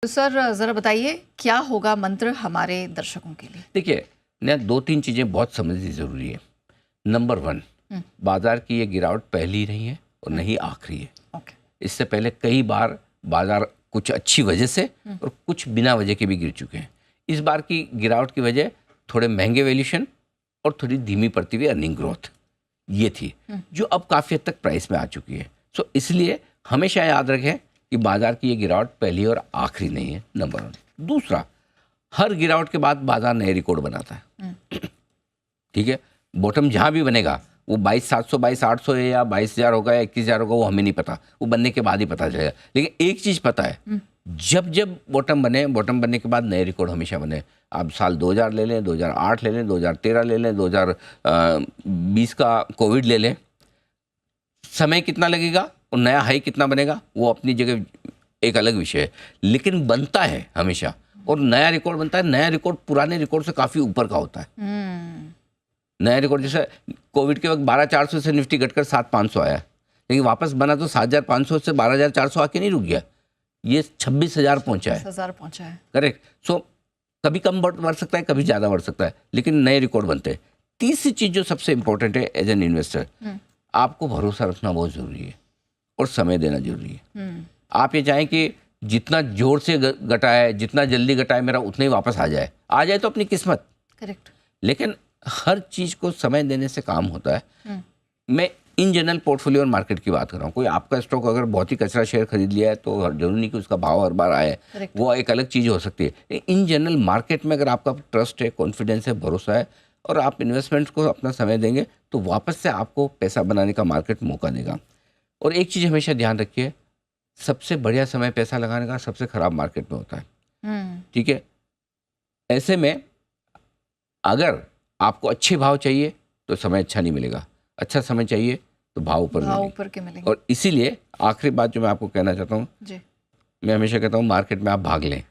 तो सर ज़रा बताइए क्या होगा मंत्र हमारे दर्शकों के लिए? देखिए न, दो तीन चीज़ें बहुत समझनी ज़रूरी है। नंबर वन, बाजार की ये गिरावट पहली नहीं है और नहीं आखिरी है। ओके। इससे पहले कई बार बाजार कुछ अच्छी वजह से और कुछ बिना वजह के भी गिर चुके हैं। इस बार की गिरावट की वजह थोड़े महंगे वैल्यूएशन और थोड़ी धीमी पड़ती हुई अर्निंग ग्रोथ ये थी, जो अब काफ़ी हद तक प्राइस में आ चुकी है। सो इसलिए हमेशा याद रखें कि बाजार की ये गिरावट पहली और आखिरी नहीं है, नंबर वन। दूसरा, हर गिरावट के बाद बाजार नए रिकॉर्ड बनाता है। ठीक है, बॉटम जहाँ भी बनेगा वो 22,700 22,800 है या 22,000 होगा या 21,000 होगा, वो हमें नहीं पता, वो बनने के बाद ही पता चलेगा। लेकिन एक चीज़ पता है, जब जब बॉटम बने, बॉटम बनने के बाद नए रिकॉर्ड हमेशा बने। आप साल 2000 ले लें, 2008 ले लें, 2013 ले लें, 2020 का कोविड ले लें, समय कितना लगेगा और नया हाई कितना बनेगा वो अपनी जगह एक अलग विषय है, लेकिन बनता है हमेशा। और नया रिकॉर्ड बनता है, नया रिकॉर्ड पुराने रिकॉर्ड से काफ़ी ऊपर का होता है। नया रिकॉर्ड जैसे कोविड के वक्त 12,400 से निफ्टी घटकर 7,500 आया, लेकिन वापस बना तो 7,500 से 12,400 आके नहीं रुक गया, ये 26,000 पहुंचा है। करेक्ट। सो कभी कम बढ़ सकता है, कभी ज़्यादा बढ़ सकता है, लेकिन नए रिकॉर्ड बनते हैं। तीसरी चीज़ जो सबसे इंपॉर्टेंट है एज एन इन्वेस्टर, आपको भरोसा रखना बहुत ज़रूरी है और समय देना जरूरी है। आप ये चाहें कि जितना जोर से घटाए, जितना जल्दी घटाए, मेरा उतना ही वापस आ जाए तो अपनी किस्मत। करेक्ट। लेकिन हर चीज़ को समय देने से काम होता है। मैं इन जनरल पोर्टफोलियो और मार्केट की बात कर रहा हूँ। कोई आपका स्टॉक अगर बहुत ही कचरा शेयर खरीद लिया है तो जरूरी नहीं कि उसका भाव हर बार आए, वो एक अलग चीज़ हो सकती है। इन जनरल मार्केट में अगर आपका ट्रस्ट है, कॉन्फिडेंस है, भरोसा है और आप इन्वेस्टमेंट को अपना समय देंगे तो वापस से आपको पैसा बनाने का मार्केट मौका देगा। और एक चीज़ हमेशा ध्यान रखिए, सबसे बढ़िया समय पैसा लगाने का सबसे खराब मार्केट में होता है। ठीक है, ऐसे में अगर आपको अच्छे भाव चाहिए तो समय अच्छा नहीं मिलेगा, अच्छा समय चाहिए तो भाव ऊपर के मिलेंगे। और इसीलिए आखिरी बात जो मैं आपको कहना चाहता हूँ, मैं हमेशा कहता हूँ मार्केट में आप भाग लें।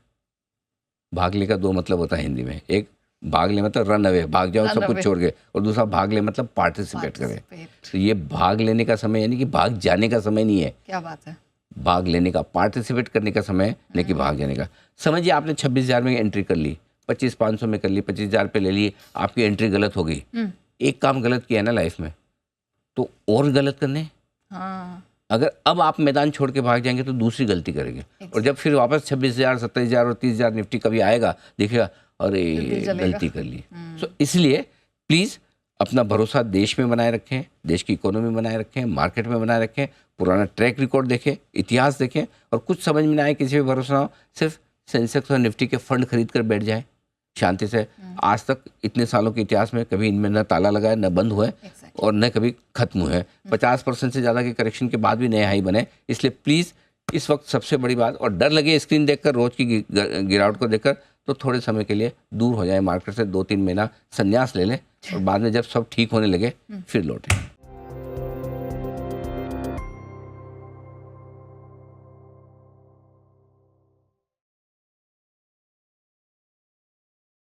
भागने का दो मतलब होता है हिंदी में, एक भाग ले मतलब रन अवे, भाग जाओ सब कुछ छोड़ के, और दूसरा भाग ले मतलब पार्टिसिपेट करें। तो ये भाग लेने का समय यानी कि भाग जाने का समय नहीं है। क्या बात है। भाग लेने का, पार्टिसिपेट करने का समय, नहीं कि भाग जाने का। समझिए आपने 26,000 में एंट्री कर ली, 25,500 में कर ली, 25,000 पे ले ली, आपकी एंट्री गलत हो गई। एक काम गलत किया ना लाइफ में तो और गलत करने। अगर अब आप मैदान छोड़ के भाग जाएंगे तो दूसरी गलती करेंगे। और जब फिर वापस 26,000 27,000 और 30,000 निफ्टी कभी आएगा, देखिएगा अरे गलती कर ली। सो इसलिए प्लीज़ अपना भरोसा देश में बनाए रखें, देश की इकोनॉमी बनाए रखें, मार्केट में बनाए रखें, पुराना ट्रैक रिकॉर्ड देखें, इतिहास देखें। और कुछ समझ में ना आए, किसी भी भरोसा ना हो, सिर्फ सेंसेक्स और निफ्टी के फंड खरीद कर बैठ जाए शांति से। आज तक इतने सालों के इतिहास में कभी इनमें न ताला लगा है, न बंद हुआ है और न कभी खत्म हुए हैं। 50% से ज़्यादा के करेक्शन के बाद भी नए हाई बने। इसलिए प्लीज़ इस वक्त सबसे बड़ी बात, और डर लगे स्क्रीन देखकर, रोज की गिरावट को देखकर, तो थोड़े समय के लिए दूर हो जाए मार्केट से, 2-3 महीना संन्यास ले लें और बाद में जब सब ठीक होने लगे फिर लौटें।